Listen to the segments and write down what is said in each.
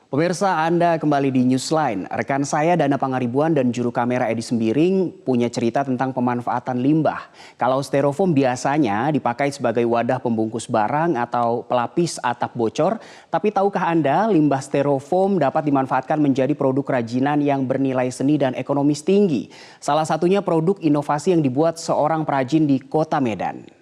Pemirsa, Anda kembali di Newsline. Rekan saya Dana Pangaribuan dan juru kamera Edi Sembiring punya cerita tentang pemanfaatan limbah. Kalau styrofoam biasanya dipakai sebagai wadah pembungkus barang atau pelapis atap bocor, tapi tahukah Anda limbah styrofoam dapat dimanfaatkan menjadi produk kerajinan yang bernilai seni dan ekonomis tinggi. Salah satunya produk inovasi yang dibuat seorang perajin di Kota Medan.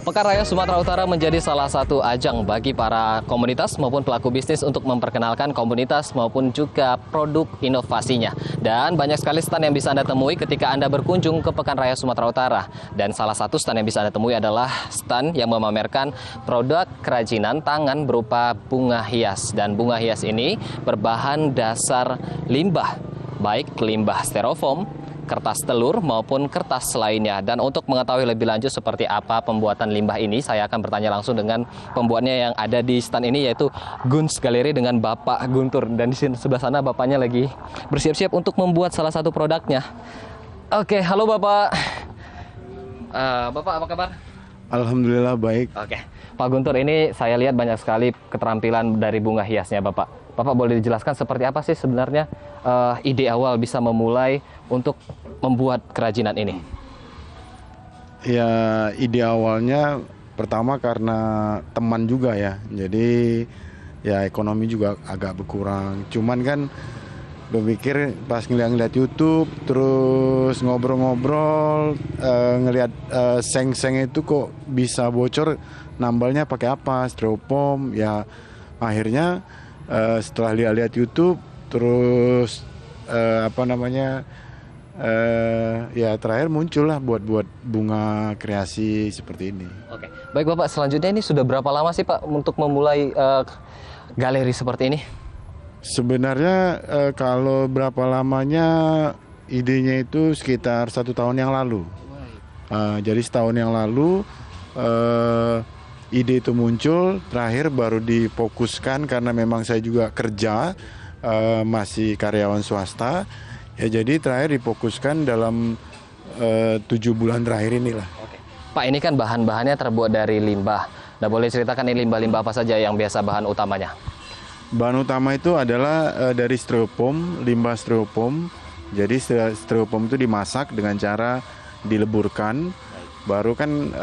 Pekan Raya Sumatera Utara menjadi salah satu ajang bagi para komunitas maupun pelaku bisnis untuk memperkenalkan komunitas maupun juga produk inovasinya. Dan banyak sekali stand yang bisa Anda temui ketika Anda berkunjung ke Pekan Raya Sumatera Utara. Dan salah satu stand yang bisa Anda temui adalah stand yang memamerkan produk kerajinan tangan berupa bunga hias. Dan bunga hias ini berbahan dasar limbah, baik limbah styrofoam, kertas telur maupun kertas lainnya. Dan untuk mengetahui lebih lanjut seperti apa pembuatan limbah ini, saya akan bertanya langsung dengan pembuatnya yang ada di stand ini, yaitu Guns Galeri dengan Bapak Guntur. Dan di sebelah sana bapaknya lagi bersiap-siap untuk membuat salah satu produknya. Oke, halo Bapak. Bapak apa kabar? Alhamdulillah baik. Oke, Pak Guntur, ini saya lihat banyak sekali keterampilan dari bunga hiasnya Bapak. Bapak boleh dijelaskan seperti apa sih sebenarnya ide awal bisa memulai untuk membuat kerajinan ini? Ya, ide awalnya pertama karena teman juga ya. Jadi ya ekonomi juga agak berkurang. Cuman kan berpikir pas ngeliat YouTube, terus ngobrol-ngobrol, ngelihat seng-seng itu kok bisa bocor, nambalnya pakai apa? Styrofoam. Ya akhirnya setelah lihat YouTube, terus ya terakhir muncullah buat bunga kreasi seperti ini. Oke, baik Bapak. Selanjutnya ini sudah berapa lama sih Pak untuk memulai galeri seperti ini? Sebenarnya kalau berapa lamanya, idenya itu sekitar 1 tahun yang lalu. Jadi setahun yang lalu ide itu muncul, terakhir baru difokuskan karena memang saya juga kerja, masih karyawan swasta. Ya jadi terakhir difokuskan dalam 7 bulan terakhir inilah. Oke. Pak, ini kan bahan-bahannya terbuat dari limbah. Nah, boleh ceritakan ini limbah-limbah apa saja yang biasa bahan utamanya? Bahan utama itu adalah dari styrofoam, limbah styrofoam. Jadi styrofoam itu dimasak dengan cara dileburkan. Baru kan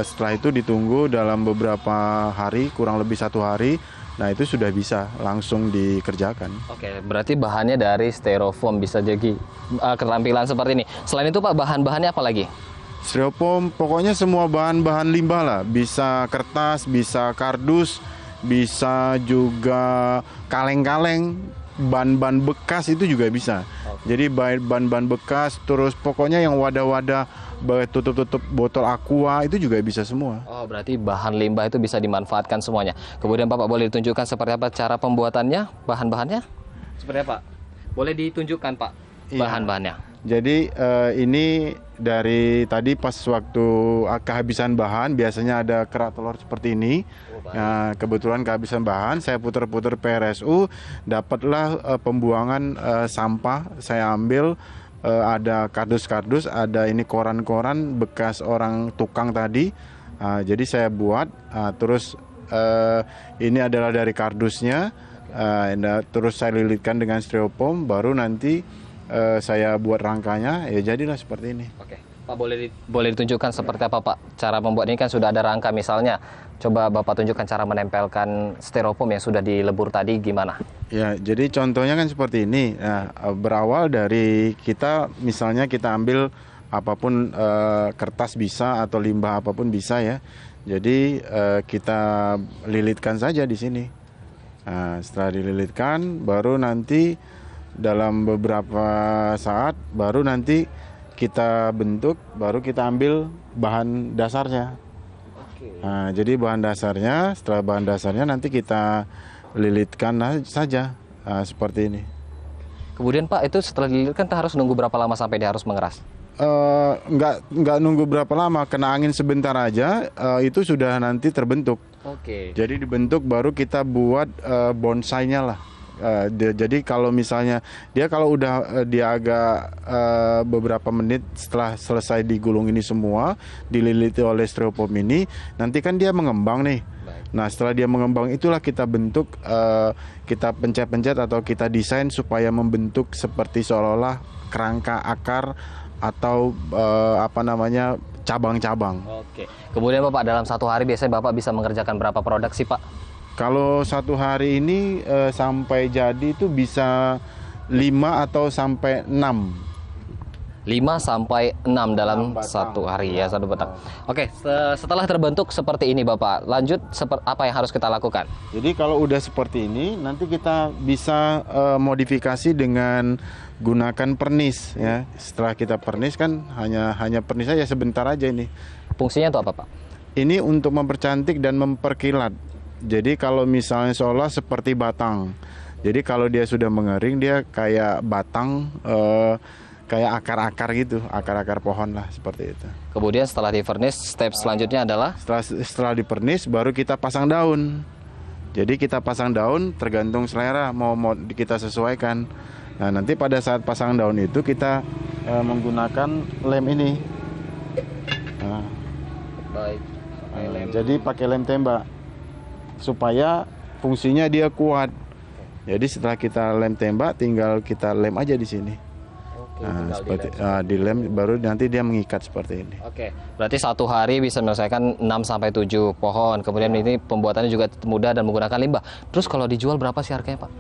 setelah itu ditunggu dalam beberapa hari, kurang lebih 1 hari. Nah itu sudah bisa langsung dikerjakan. Oke, berarti bahannya dari styrofoam, bisa jadi keterampilan seperti ini. Selain itu Pak, bahan-bahannya apa lagi? Styrofoam, pokoknya semua bahan-bahan limbah lah. Bisa kertas, bisa kardus, bisa juga kaleng-kaleng, ban-ban bekas itu juga bisa. Jadi ban-ban bekas, terus pokoknya yang wadah-wadah tutup-tutup botol aqua itu juga bisa semua. Oh, berarti bahan limbah itu bisa dimanfaatkan semuanya. Kemudian Bapak boleh ditunjukkan seperti apa cara pembuatannya, bahan-bahannya? Seperti apa? Boleh ditunjukkan Pak, bahan-bahannya. Jadi ini dari tadi pas waktu kehabisan bahan, biasanya ada kerak telur seperti ini. Nah, kebetulan kehabisan bahan, saya putar-putar PRSU, dapatlah pembuangan sampah. Saya ambil ada kardus-kardus, ada ini koran-koran bekas orang tukang tadi. Jadi saya buat, terus ini adalah dari kardusnya, terus saya lilitkan dengan styrofoam, baru nanti saya buat rangkanya, ya jadilah seperti ini. Oke, Pak, boleh ditunjukkan seperti apa Pak cara membuat ini? Kan sudah ada rangka misalnya. Coba Bapak tunjukkan cara menempelkan styrofoam yang sudah dilebur tadi gimana? Ya, jadi contohnya kan seperti ini. Nah, berawal dari kita, misalnya kita ambil apapun, kertas bisa atau limbah apapun bisa ya. Jadi kita lilitkan saja di sini. Nah, setelah dililitkan, baru nanti dalam beberapa saat, baru nanti kita bentuk, baru kita ambil bahan dasarnya. Nah, jadi bahan dasarnya, setelah bahan dasarnya nanti kita lilitkan saja seperti ini. Kemudian Pak, itu setelah dililitkan harus nunggu berapa lama sampai dia harus mengeras? Nggak nunggu berapa lama, kena angin sebentar aja itu sudah nanti terbentuk. Oke. Jadi dibentuk baru kita buat bonsainya lah. Jadi kalau misalnya kalau udah dia agak beberapa menit setelah selesai digulung ini semua, dililiti oleh styrofoam ini, nanti kan dia mengembang nih. Nah, setelah dia mengembang itulah kita bentuk, kita pencet-pencet atau kita desain supaya membentuk seperti seolah-olah kerangka akar atau cabang-cabang. Oke. Kemudian Bapak dalam satu hari biasanya Bapak bisa mengerjakan berapa produk sih Pak? Kalau satu hari ini sampai jadi itu bisa 5 atau sampai 6. 5 sampai 6 dalam satu hari ya, satu batang. Oke, setelah terbentuk seperti ini Bapak, lanjut apa yang harus kita lakukan? Jadi kalau udah seperti ini, nanti kita bisa modifikasi dengan gunakan pernis ya. Setelah kita pernis kan hanya pernis saja sebentar aja ini. Fungsinya itu apa Pak? Ini untuk mempercantik dan memperkilat. Jadi kalau misalnya seolah seperti batang. Jadi kalau dia sudah mengering, dia kayak batang, kayak akar-akar gitu, akar-akar pohon lah seperti itu. Kemudian setelah di furnish, step selanjutnya adalah? Setelah di furnish, baru kita pasang daun. Jadi kita pasang daun tergantung selera, mau kita sesuaikan. Nah, nanti pada saat pasang daun itu kita menggunakan lem ini. Nah, Baik. Jadi pakai lem tembak supaya fungsinya dia kuat. Jadi setelah kita lem tembak, tinggal kita lem aja di sini. Nah, seperti dilem baru nanti dia mengikat seperti ini. Oke, berarti satu hari bisa menyelesaikan 6 sampai 7 pohon. Kemudian ini pembuatannya juga mudah dan menggunakan limbah. Terus kalau dijual berapa sih harganya, Pak?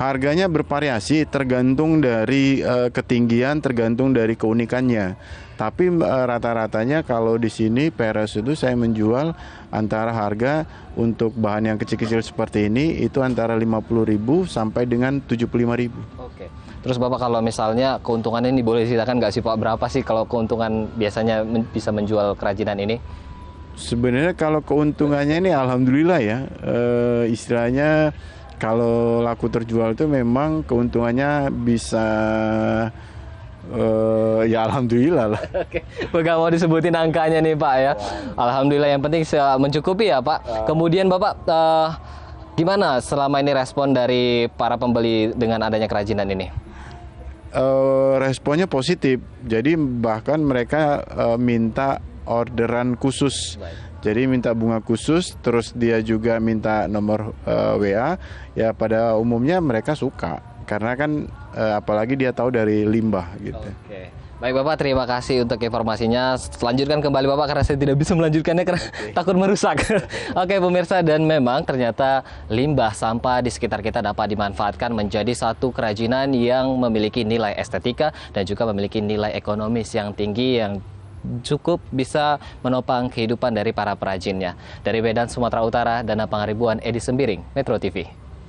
Harganya bervariasi tergantung dari ketinggian, tergantung dari keunikannya. Tapi rata-ratanya kalau di sini PRS itu saya menjual antara harga untuk bahan yang kecil-kecil seperti ini itu antara 50.000 sampai dengan 75.000. Oke. Terus Bapak kalau misalnya keuntungannya ini boleh ceritakan nggak sih Pak, berapa sih kalau keuntungan biasanya bisa menjual kerajinan ini? Sebenarnya kalau keuntungannya ini alhamdulillah ya, istilahnya kalau laku terjual itu memang keuntungannya bisa ya alhamdulillah lah. Oke, nggak mau disebutin angkanya nih Pak ya. Alhamdulillah yang penting mencukupi ya Pak. Kemudian Bapak gimana selama ini respon dari para pembeli dengan adanya kerajinan ini? Responnya positif. Jadi bahkan mereka minta orderan khusus. Jadi minta bunga khusus, terus dia juga minta nomor WA. Ya pada umumnya mereka suka karena kan apalagi dia tahu dari limbah gitu. Oke. Baik Bapak, terima kasih untuk informasinya. Lanjutkan kembali Bapak karena saya tidak bisa melanjutkannya karena takut merusak. Oke pemirsa, dan memang ternyata limbah sampah di sekitar kita dapat dimanfaatkan menjadi satu kerajinan yang memiliki nilai estetika dan juga memiliki nilai ekonomis yang tinggi yang cukup bisa menopang kehidupan dari para perajinnya. Dari Medan, Sumatera Utara, Dana Pangaribuan, Edi Sembiring, Metro TV.